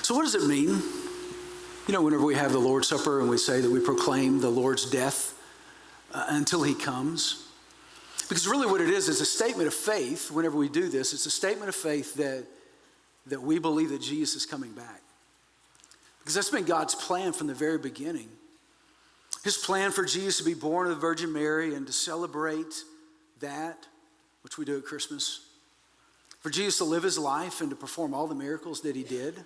So what does it mean? You know, whenever we have the Lord's Supper and we say that we proclaim the Lord's death until he comes. Because really what it is a statement of faith. Whenever we do this, it's a statement of faith that we believe that Jesus is coming back. Because that's been God's plan from the very beginning. His plan for Jesus to be born of the Virgin Mary and to celebrate that, which we do at Christmas. For Jesus to live his life and to perform all the miracles that he did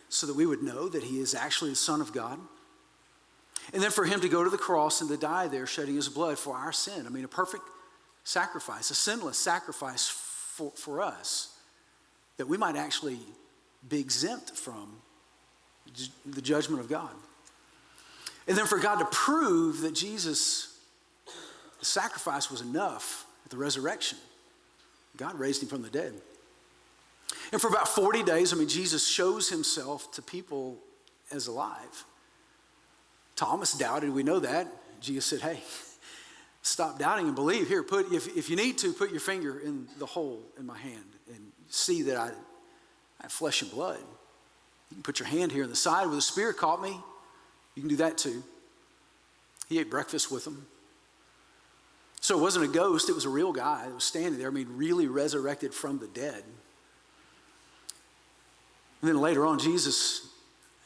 so that we would know that he is actually the Son of God. And then for him to go to the cross and to die there, shedding his blood for our sin. I mean, a perfect sacrifice, a sinless sacrifice for us, that we might actually be exempt from the judgment of God. And then for God to prove that Jesus' sacrifice was enough at the resurrection, God raised him from the dead. And for about 40 days, Jesus shows himself to people as alive. Thomas doubted, we know that. Jesus said, hey, stop doubting and believe. Here, if you need to, put your finger in the hole in my hand and see that I have flesh and blood. You can put your hand here in the side where the spear caught me. You can do that too. He ate breakfast with them. So it wasn't a ghost, it was a real guy that was standing there, really resurrected from the dead. And then later on, Jesus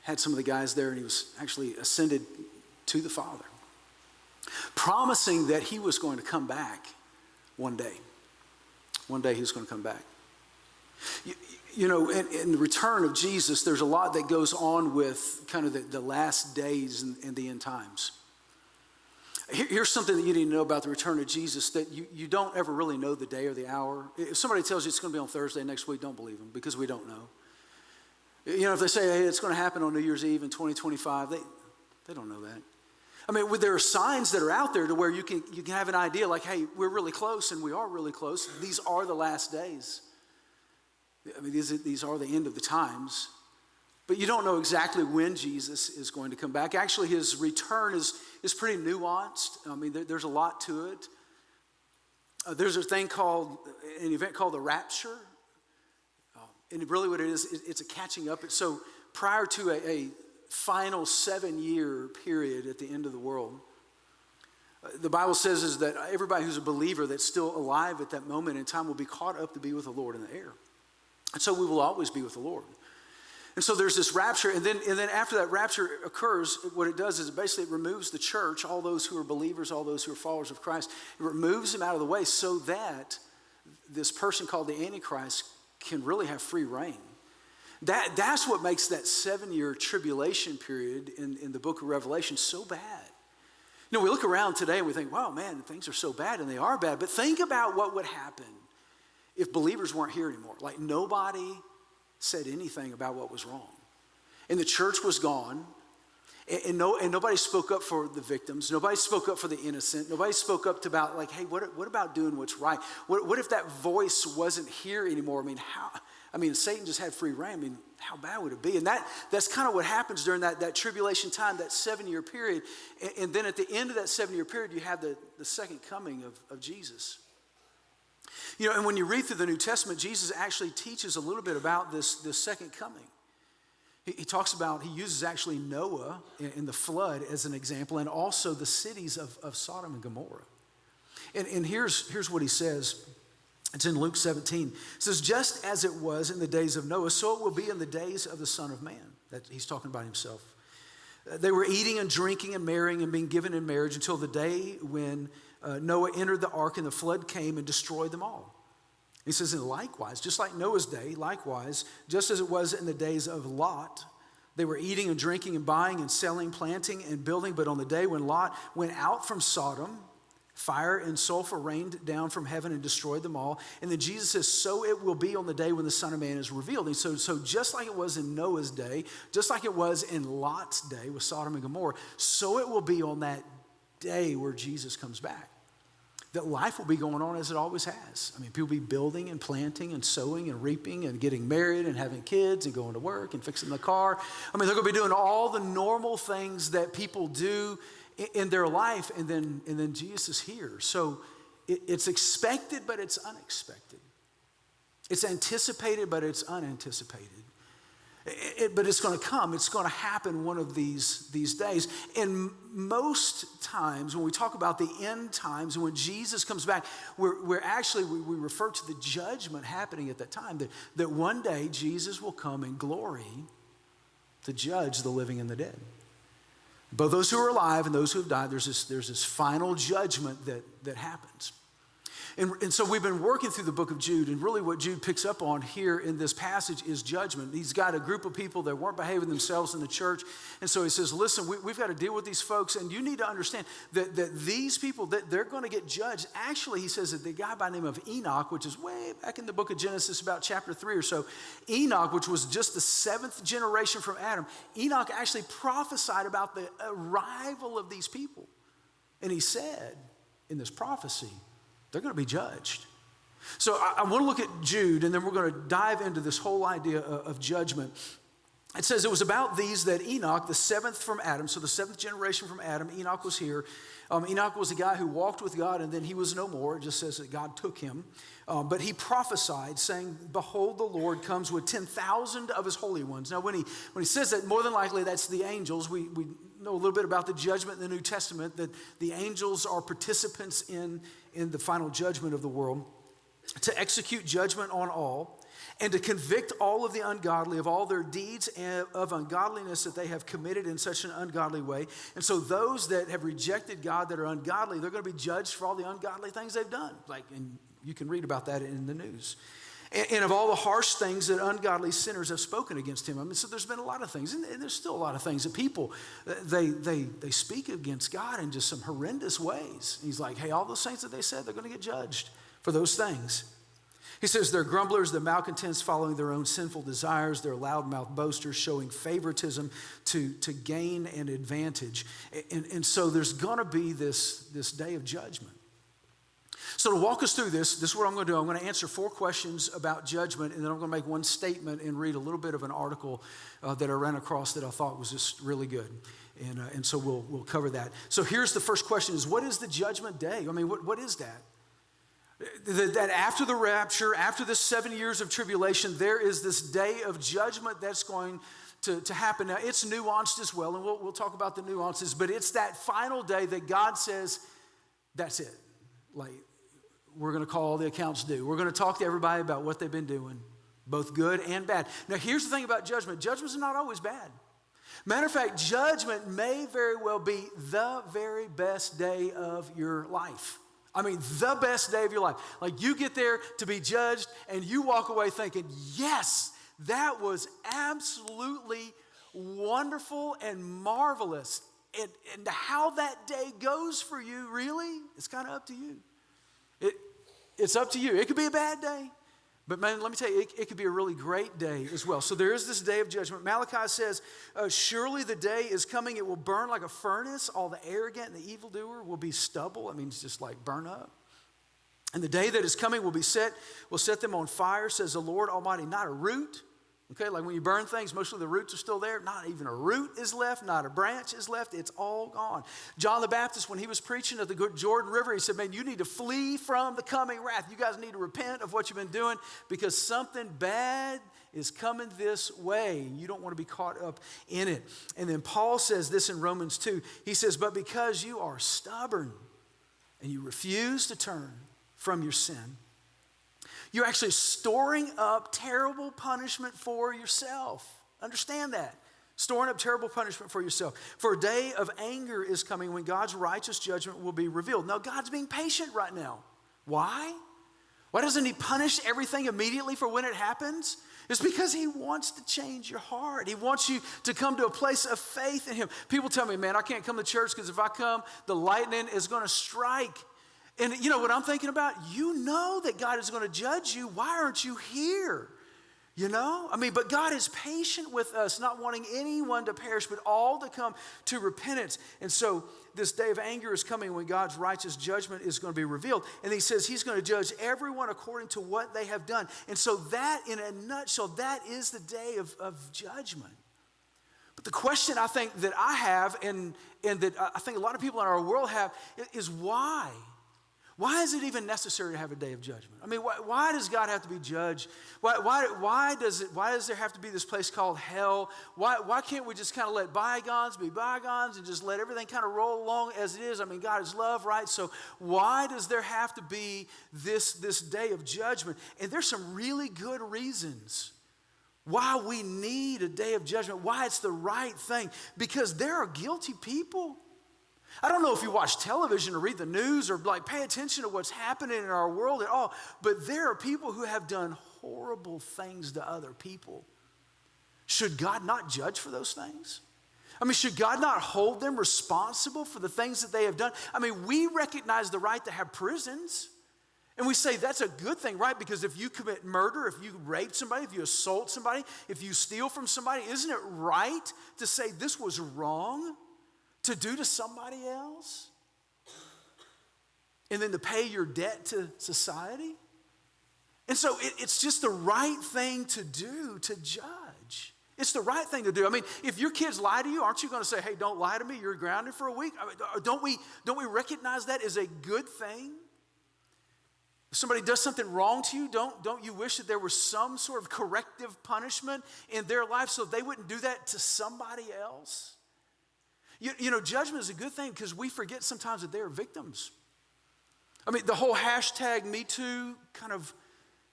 had some of the guys there and he was actually ascended to the Father, promising that he was going to come back one day. One day he was going to come back. You know, in the return of Jesus, there's a lot that goes on with kind of the last days and the end times. Here's something that you need to know about the return of Jesus, that you don't ever really know the day or the hour. If somebody tells you it's going to be on Thursday next week, don't believe them, because we don't know. You know, if they say, hey, it's going to happen on New Year's Eve in 2025, they don't know that. There are signs that are out there to where you can have an idea like, hey, we're really close, and we are really close. These are the last days. These are the end of the times. But you don't know exactly when Jesus is going to come back. Actually, his return is pretty nuanced. There's a lot to it. There's an event called the rapture. And really what it is, it's a catching up. So prior to a final 7-year period at the end of the world, the Bible says is that everybody who's a believer that's still alive at that moment in time will be caught up to be with the Lord in the air. And so we will always be with the Lord. And so there's this rapture, and then after that rapture occurs, what it does is it removes the church, all those who are believers, all those who are followers of Christ. It removes them out of the way so that this person called the Antichrist can really have free reign. That's what makes that 7-year tribulation period in the book of Revelation so bad. You know, we look around today and we think, wow, man, things are so bad, and they are bad. But think about what would happen if believers weren't here anymore. Like nobody said anything about what was wrong. And the church was gone. And nobody spoke up for the victims. Nobody spoke up for the innocent. Nobody spoke up about like, hey, what about doing what's right? What if that voice wasn't here anymore? Satan just had free reign. How bad would it be? And that's kind of what happens during that tribulation time, that 7-year period. And then at the end of that 7-year period, you have the second coming of Jesus. You know, and when you read through the New Testament, Jesus actually teaches a little bit about this second coming. He talks about, he uses actually Noah in the flood as an example, and also the cities of Sodom and Gomorrah. And here's what he says. It's in Luke 17. It says, just as it was in the days of Noah, so it will be in the days of the Son of Man. That he's talking about himself. They were eating and drinking and marrying and being given in marriage until the day when Noah entered the ark and the flood came and destroyed them all. He says, and likewise, just like Noah's day, likewise, just as it was in the days of Lot, they were eating and drinking and buying and selling, planting and building. But on the day when Lot went out from Sodom, fire and sulfur rained down from heaven and destroyed them all. And then Jesus says, so it will be on the day when the Son of Man is revealed. And so just like it was in Noah's day, just like it was in Lot's day with Sodom and Gomorrah, so it will be on that day where Jesus comes back. That life will be going on as it always has. People will be building and planting and sowing and reaping and getting married and having kids and going to work and fixing the car. They're going to be doing all the normal things that people do in their life, and then Jesus is here. So it's expected, but it's unexpected. It's anticipated, but it's unanticipated. But it's going to come. It's going to happen one of these days. And most times when we talk about the end times and when Jesus comes back, we're actually, we refer to the judgment happening at that time, that one day Jesus will come in glory to judge the living and the dead. Both those who are alive and those who have died, there's this final judgment that happens. And so we've been working through the book of Jude, and really what Jude picks up on here in this passage is judgment. He's got a group of people that weren't behaving themselves in the church, and so he says, listen, we've got to deal with these folks, and you need to understand that these people, that they're going to get judged. Actually, he says that the guy by the name of Enoch, which is way back in the book of Genesis, about chapter 3 or so, Enoch, which was just the 7th generation from Adam, Enoch actually prophesied about the arrival of these people. And he said in this prophecy, they're going to be judged. So I want to look at Jude, and then we're going to dive into this whole idea of judgment. It says it was about these that Enoch, the 7th from Adam, so the 7th generation from Adam, Enoch was here. Enoch was a guy who walked with God, and then he was no more. It just says that God took him. But he prophesied, saying, behold, the Lord comes with 10,000 of his holy ones. Now, when he says that, more than likely that's the angels. We know a little bit about the judgment in the New Testament, that the angels are participants in the final judgment of the world, to execute judgment on all, and to convict all of the ungodly of all their deeds of ungodliness that they have committed in such an ungodly way. And so those that have rejected God, that are ungodly, they're going to be judged for all the ungodly things they've done. And you can read about that in the news. And of all the harsh things that ungodly sinners have spoken against him. I mean, so there's been a lot of things, and there's still a lot of things that people, they speak against God in just some horrendous ways. And he's like, hey, all those things that they said, they're going to get judged for those things. He says they're grumblers, they're malcontents, following their own sinful desires. They're loudmouth boasters, showing favoritism to gain an advantage. And so there's going to be this day of judgment. So to walk us through this is what I'm going to do. I'm going to answer 4 questions about judgment, and then I'm going to make one statement and read a little bit of an article that I ran across that I thought was just really good. And so we'll cover that. So here's the first question is, what is the judgment day? I mean, what is that? That after the rapture, after the 7 years of tribulation, there is this day of judgment that's going to happen. Now, it's nuanced as well, and we'll talk about the nuances, but it's that final day that God says, that's it. Like, we're going to call all the accounts due. We're going to talk to everybody about what they've been doing, both good and bad. Now, here's the thing about judgment. Judgment's not always bad. Matter of fact, judgment may very well be the very best day of your life. I mean, the best day of your life. Like, you get there to be judged, and you walk away thinking, yes, that was absolutely wonderful and marvelous. And how that day goes for you, really, it's kind of up to you. It's up to you. It could be a bad day, but man, let me tell you, it could be a really great day as well. So there is this day of judgment. Malachi says, surely the day is coming. It will burn like a furnace. All the arrogant and the evildoer will be stubble. I mean, it's just like burn up. And the day that is coming will set them on fire, says the Lord Almighty. Not a root. Okay, like when you burn things, most of the roots are still there. Not even a root is left, not a branch is left. It's all gone. John the Baptist, when he was preaching at the Jordan River, he said, man, you need to flee from the coming wrath. You guys need to repent of what you've been doing because something bad is coming this way. You don't want to be caught up in it. And then Paul says this in Romans 2. He says, but because you are stubborn and you refuse to turn from your sin, you're actually storing up terrible punishment for yourself. Understand that. Storing up terrible punishment for yourself. For a day of anger is coming when God's righteous judgment will be revealed. Now, God's being patient right now. Why? Why doesn't he punish everything immediately for when it happens? It's because he wants to change your heart. He wants you to come to a place of faith in him. People tell me, man, I can't come to church because if I come, the lightning is going to strike. And you know what I'm thinking about? You know that God is going to judge you. Why aren't you here? You know? I mean, but God is patient with us, not wanting anyone to perish, but all to come to repentance. And so this day of anger is coming when God's righteous judgment is going to be revealed. And he says he's going to judge everyone according to what they have done. And so that, in a nutshell, that is the day of judgment. But the question I think that I have and that I think a lot of people in our world have is why? Why is it even necessary to have a day of judgment? I mean, why does God have to be judged? Why does there have to be this place called hell? Why can't we just kind of let bygones be bygones and just let everything kind of roll along as it is? I mean, God is love, right? So why does there have to be this day of judgment? And there's some really good reasons why we need a day of judgment, why it's the right thing, because there are guilty people. I don't know if you watch television or read the news or like pay attention to what's happening in our world at all, but there are people who have done horrible things to other people. Should God not judge for those things? I mean, should God not hold them responsible for the things that they have done? I mean, we recognize the right to have prisons. And we say that's a good thing, right? Because if you commit murder, if you rape somebody, if you assault somebody, if you steal from somebody, isn't it right to say this was wrong to do to somebody else? And then to pay your debt to society? And so it's just the right thing to do, to judge. It's the right thing to do. I mean, if your kids lie to you, aren't you going to say, hey, don't lie to me, you're grounded for a week? I mean, don't we recognize that as a good thing? If somebody does something wrong to you, don't you wish that there was some sort of corrective punishment in their life so they wouldn't do that to somebody else? You know, judgment is a good thing because we forget sometimes that they are victims. I mean, the whole hashtag Me Too kind of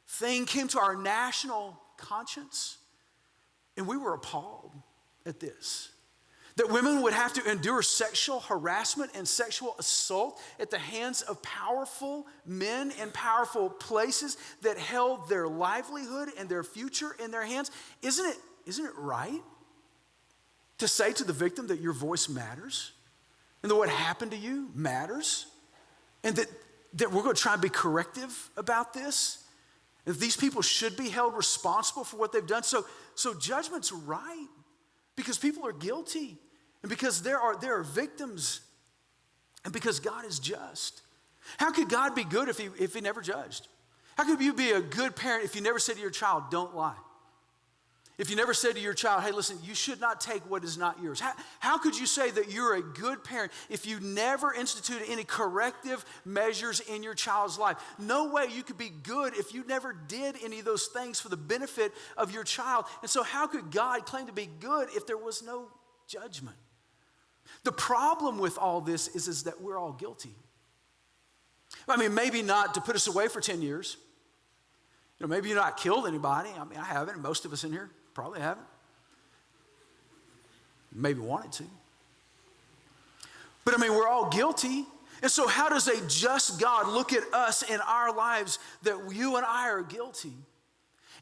thing came to our national conscience, and we were appalled at this. That women would have to endure sexual harassment and sexual assault at the hands of powerful men in powerful places that held their livelihood and their future in their hands. Isn't it right to say to the victim that your voice matters and that what happened to you matters and that we're going to try and be corrective about this? That these people should be held responsible for what they've done. So judgment's right because people are guilty. And because there are victims, and because God is just. How could God be good if he never judged? How could you be a good parent if you never said to your child, don't lie? If you never said to your child, hey, listen, you should not take what is not yours. How could you say that you're a good parent if you never instituted any corrective measures in your child's life? No way you could be good if you never did any of those things for the benefit of your child. And so how could God claim to be good if there was no judgment? The problem with all this is that we're all guilty. I mean, maybe not to put us away for 10 years. You know, maybe you've not killed anybody. I mean, I haven't. Most of us in here probably haven't. Maybe wanted to. But I mean, we're all guilty. And so how does a just God look at us in our lives that you and I are guilty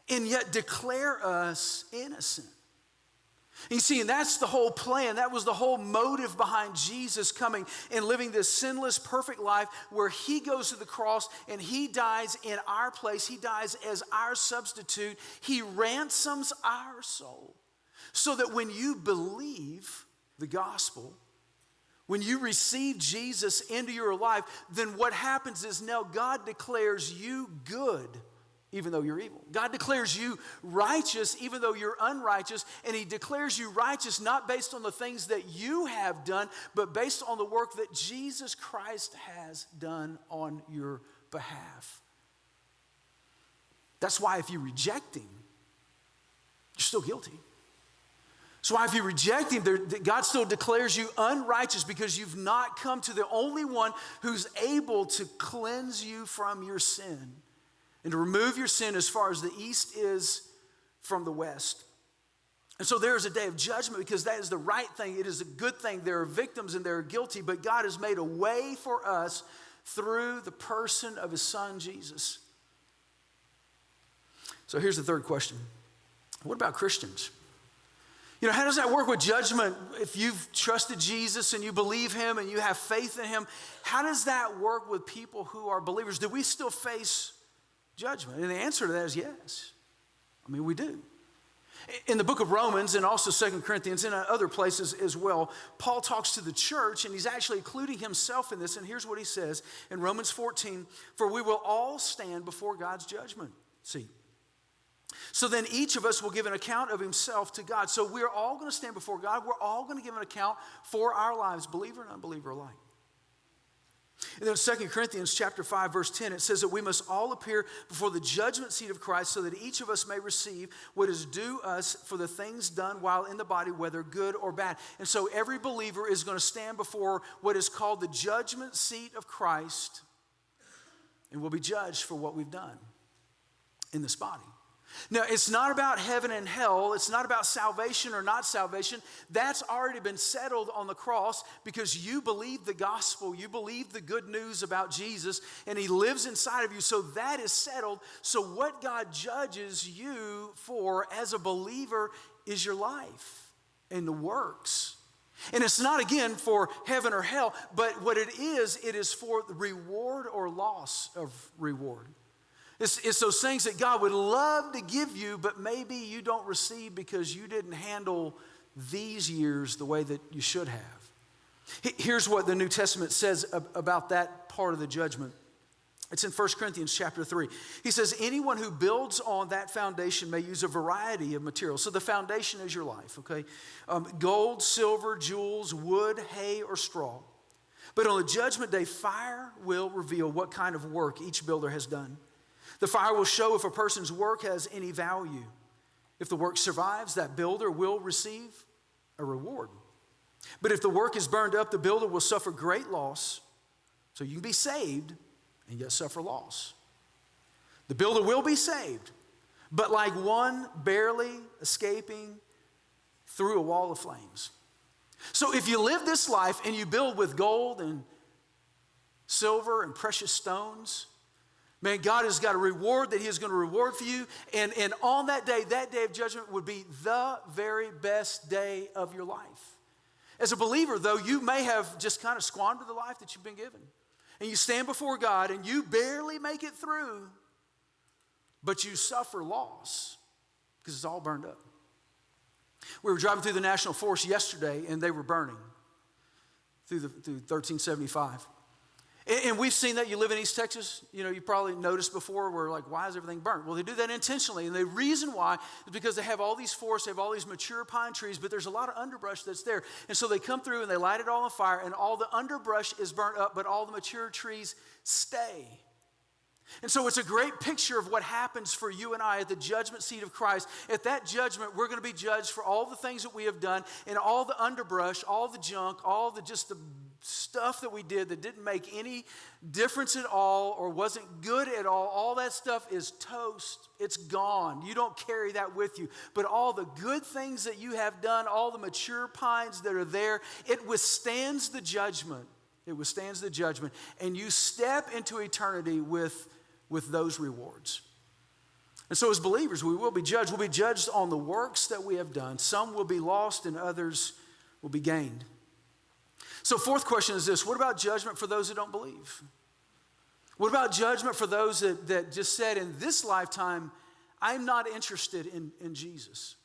and yet declare us innocent? You see, and that's the whole plan. That was the whole motive behind Jesus coming and living this sinless, perfect life where he goes to the cross and he dies in our place. He dies as our substitute. He ransoms our soul so that when you believe the gospel, when you receive Jesus into your life, then what happens is now God declares you good even though you're evil. God declares you righteous even though you're unrighteous, and he declares you righteous not based on the things that you have done, but based on the work that Jesus Christ has done on your behalf. That's why if you reject him, you're still guilty. So why if you reject him, God still declares you unrighteous because you've not come to the only one who's able to cleanse you from your sin and to remove your sin as far as the east is from the west. And so there is a day of judgment because that is the right thing. It is a good thing. There are victims and they're guilty, but God has made a way for us through the person of his son, Jesus. So here's the third question. What about Christians? You know, how does that work with judgment? If you've trusted Jesus and you believe him and you have faith in him, how does that work with people who are believers? Do we still face judgment? And the answer to that is yes. I mean, we do. In the book of Romans and also 2 Corinthians and other places as well, Paul talks to the church and he's actually including himself in this. And here's what he says in Romans 14, for we will all stand before God's judgment seat. So then each of us will give an account of himself to God. So we're all going to stand before God. We're all going to give an account for our lives, believer and unbeliever alike. And then 2 Corinthians chapter 5, verse 10, it says that we must all appear before the judgment seat of Christ so that each of us may receive what is due us for the things done while in the body, whether good or bad. And so every believer is going to stand before what is called the judgment seat of Christ and will be judged for what we've done in this body. Now, it's not about heaven and hell. It's not about salvation or not salvation. That's already been settled on the cross because you believe the gospel. You believe the good news about Jesus, and he lives inside of you. So that is settled. So what God judges you for as a believer is your life and the works. And it's not, again, for heaven or hell, but what it is for the reward or loss of reward. It's those things that God would love to give you, but maybe you don't receive because you didn't handle these years the way that you should have. Here's what the New Testament says about that part of the judgment. It's in 1 Corinthians chapter 3. He says, anyone who builds on that foundation may use a variety of materials. So the foundation is your life, okay? Gold, silver, jewels, wood, hay, or straw. But on the judgment day, fire will reveal what kind of work each builder has done. The fire will show if a person's work has any value. If the work survives, that builder will receive a reward. But if the work is burned up, the builder will suffer great loss. So you can be saved and yet suffer loss. The builder will be saved, but like one barely escaping through a wall of flames. So if you live this life and you build with gold and silver and precious stones, man, God has got a reward that he is going to reward for you. And on that day of judgment would be the very best day of your life. As a believer, though, you may have just kind of squandered the life that you've been given. And you stand before God and you barely make it through, but you suffer loss because it's all burned up. We were driving through the National Forest yesterday and they were burning through 1375. And we've seen that. You live in East Texas, you probably noticed before, we're like, why is everything burnt? Well, they do that intentionally. And the reason why is because they have all these forests, they have all these mature pine trees, but there's a lot of underbrush that's there. And so they come through and they light it all on fire, and all the underbrush is burnt up, but all the mature trees stay. And so it's a great picture of what happens for you and I at the judgment seat of Christ. At that judgment, we're going to be judged for all the things that we have done, and all the underbrush, all the junk, all the stuff that we did that didn't make any difference at all or wasn't good at all that stuff is toast. It's gone. You don't carry that with you. But all the good things that you have done, all the mature pines that are there, it withstands the judgment. It withstands the judgment. And you step into eternity with those rewards. And so as believers, we will be judged. We'll be judged on the works that we have done. Some will be lost and others will be gained. So fourth question is this: what about judgment for those who don't believe? What about judgment for those that just said, in this lifetime, I'm not interested in Jesus?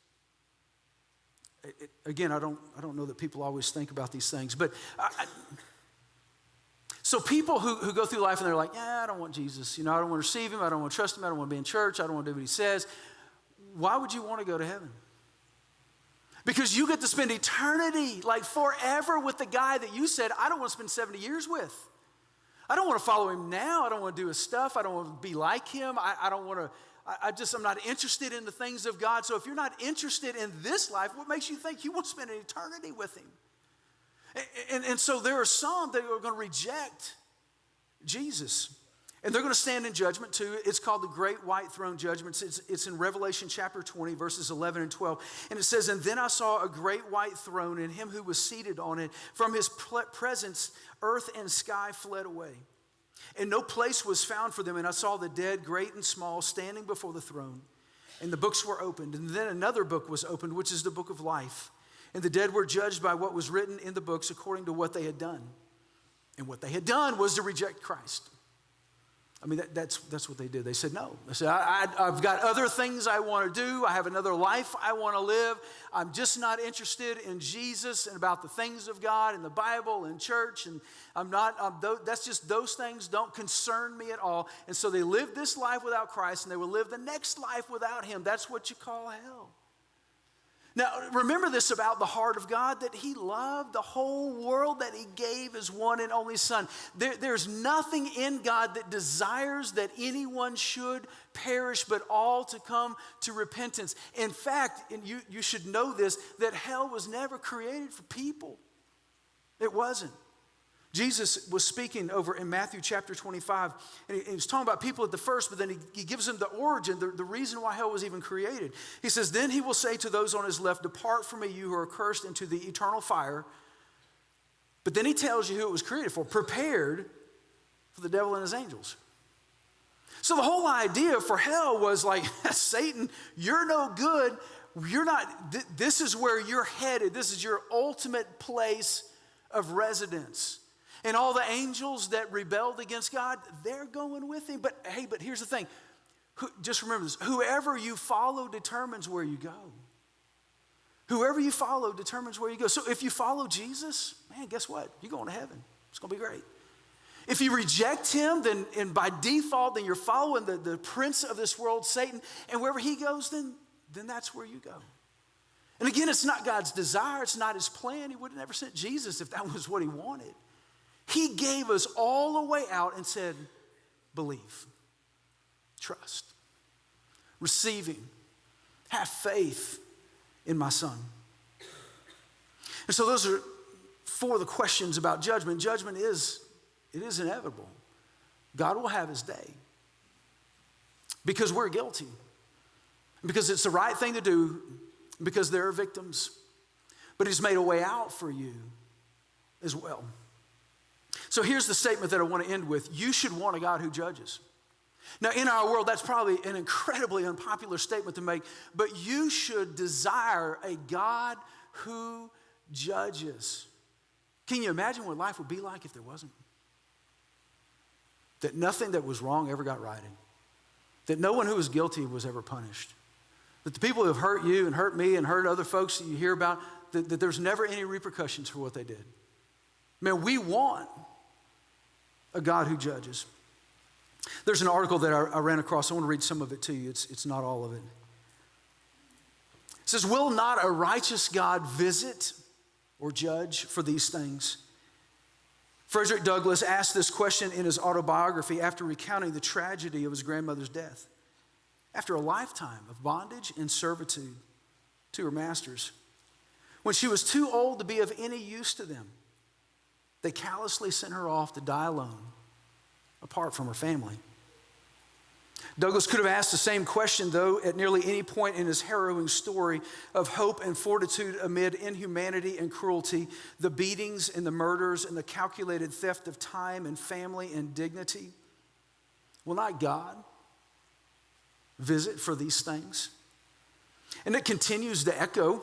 Again, I don't know that people always think about these things, but so people who go through life and they're like, I don't want Jesus. I don't want to receive him. I don't want to trust him. I don't want to be in church. I don't want to do what he says. Why would you want to go to heaven? Because you get to spend eternity, like forever, with the guy that you said, I don't want to spend 70 years with. I don't want to follow him now. I don't want to do his stuff. I don't want to be like him. I don't want to, I'm not interested in the things of God. So if you're not interested in this life, what makes you think you want to spend an eternity with him? And so there are some that are going to reject Jesus. And they're going to stand in judgment too. It's called the Great White Throne Judgment. It's in Revelation chapter 20, verses 11 and 12. And it says, and then I saw a great white throne and him who was seated on it. From his presence, earth and sky fled away. And no place was found for them. And I saw the dead, great and small, standing before the throne. And the books were opened. And then another book was opened, which is the book of life. And the dead were judged by what was written in the books according to what they had done. And what they had done was to reject Christ. I mean, that's what they did. They said no. They said, I've got other things I want to do. I have another life I want to live. I'm just not interested in Jesus and about the things of God and the Bible and church. And that's just, those things don't concern me at all. And so they lived this life without Christ, and they will live the next life without him. That's what you call hell. Now, remember this about the heart of God, that he loved the whole world, that he gave his one and only son. There's nothing in God that desires that anyone should perish, but all to come to repentance. In fact, and you should know this, that hell was never created for people. It wasn't. Jesus was speaking over in Matthew chapter 25, and he was talking about people at the first, but then he gives them the origin, the reason why hell was even created. He says, then he will say to those on his left, depart from me, you who are cursed, into the eternal fire. But then he tells you who it was created for, prepared for the devil and his angels. So the whole idea for hell was like, Satan, you're no good. You're not, this is where you're headed. This is your ultimate place of residence. And all the angels that rebelled against God, they're going with him. But hey, here's the thing. Just remember this. Whoever you follow determines where you go. Whoever you follow determines where you go. So if you follow Jesus, man, guess what? You're going to heaven. It's going to be great. If you reject him, then and by default, then you're following the prince of this world, Satan. And wherever he goes, then that's where you go. And again, it's not God's desire. It's not his plan. He would have never sent Jesus if that was what he wanted. He gave us all the way out and said, believe, trust, receiving, have faith in my son. And so those are four of the questions about judgment. Judgment is inevitable. God will have his day because we're guilty, because it's the right thing to do, because there are victims. But he's made a way out for you as well. So here's the statement that I want to end with. You should want a God who judges. Now, in our world, that's probably an incredibly unpopular statement to make, but you should desire a God who judges. Can you imagine what life would be like if there wasn't? That nothing that was wrong ever got righted. That no one who was guilty was ever punished. That the people who have hurt you and hurt me and hurt other folks that you hear about, that there's never any repercussions for what they did. Man, we want a God who judges. There's an article that I ran across. I want to read some of it to you. It's not all of it. It says, will not a righteous God visit or judge for these things? Frederick Douglass asked this question in his autobiography after recounting the tragedy of his grandmother's death. After a lifetime of bondage and servitude to her masters, when she was too old to be of any use to them, they callously sent her off to die alone, apart from her family. Douglass could have asked the same question, though, at nearly any point in his harrowing story of hope and fortitude amid inhumanity and cruelty, the beatings and the murders and the calculated theft of time and family and dignity. Will not God visit for these things? And it continues to echo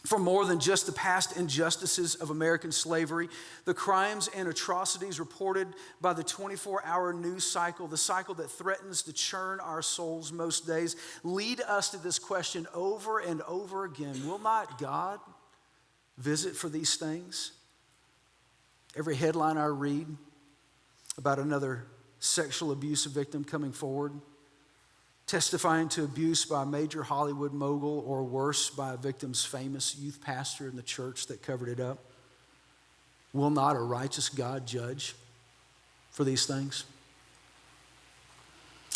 for more than just the past injustices of American slavery, the crimes and atrocities reported by the 24-hour news cycle, the cycle that threatens to churn our souls most days, lead us to this question over and over again. Will not God visit for these things? Every headline I read about another sexual abuse victim coming forward, testifying to abuse by a major Hollywood mogul, or worse, by a victim's famous youth pastor in the church that covered it up. Will not a righteous God judge for these things?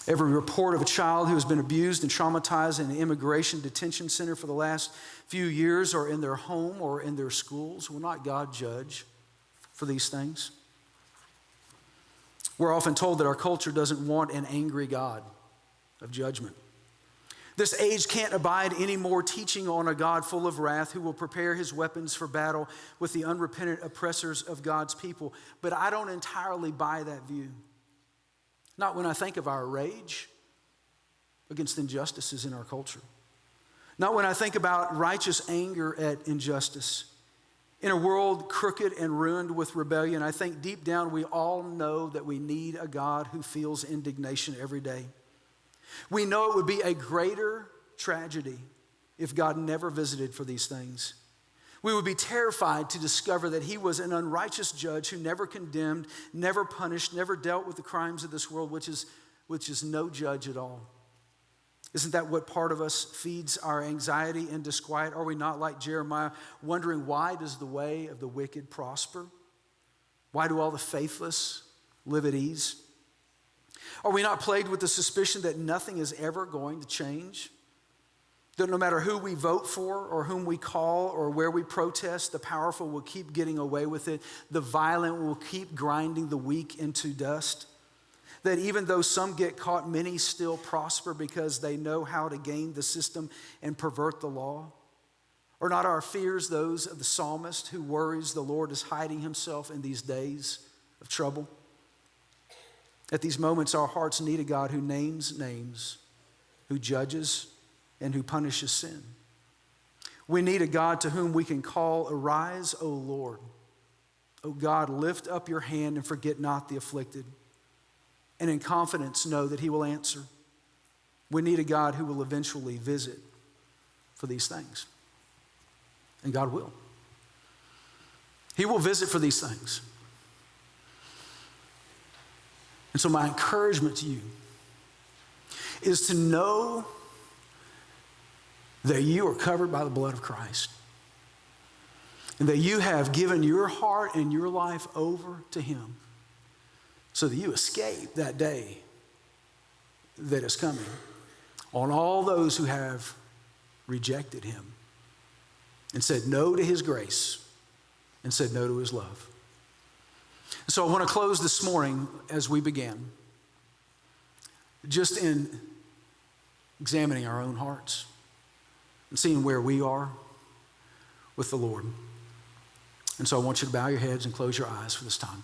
Every report of a child who has been abused and traumatized in an immigration detention center for the last few years, or in their home or in their schools, will not God judge for these things? We're often told that our culture doesn't want an angry God of judgment. This age can't abide any more teaching on a God full of wrath who will prepare his weapons for battle with the unrepentant oppressors of God's people. But I don't entirely buy that view. Not when I think of our rage against injustices in our culture. Not when I think about righteous anger at injustice. In a world crooked and ruined with rebellion, I think deep down we all know that we need a God who feels indignation every day. We know it would be a greater tragedy if God never visited for these things. We would be terrified to discover that he was an unrighteous judge who never condemned, never punished, never dealt with the crimes of this world, which is no judge at all. Isn't that what part of us feeds our anxiety and disquiet? Are we not like Jeremiah, wondering why does the way of the wicked prosper? Why do all the faithless live at ease? Are we not plagued with the suspicion that nothing is ever going to change? That no matter who we vote for or whom we call or where we protest, the powerful will keep getting away with it. The violent will keep grinding the weak into dust. That even though some get caught, many still prosper because they know how to game the system and pervert the law. Are not our fears those of the psalmist who worries the Lord is hiding himself in these days of trouble? At these moments, our hearts need a God who names names, who judges, and who punishes sin. We need a God to whom we can call, "Arise, O Lord. O God, lift up your hand and forget not the afflicted." And in confidence know that he will answer. We need a God who will eventually visit for these things. And God will. He will visit for these things. And so my encouragement to you is to know that you are covered by the blood of Christ. And that you have given your heart and your life over to him so that you escape that day that is coming on all those who have rejected him and said no to his grace and said no to his love. So I want to close this morning as we began, just in examining our own hearts and seeing where we are with the Lord. And so I want you to bow your heads and close your eyes for this time.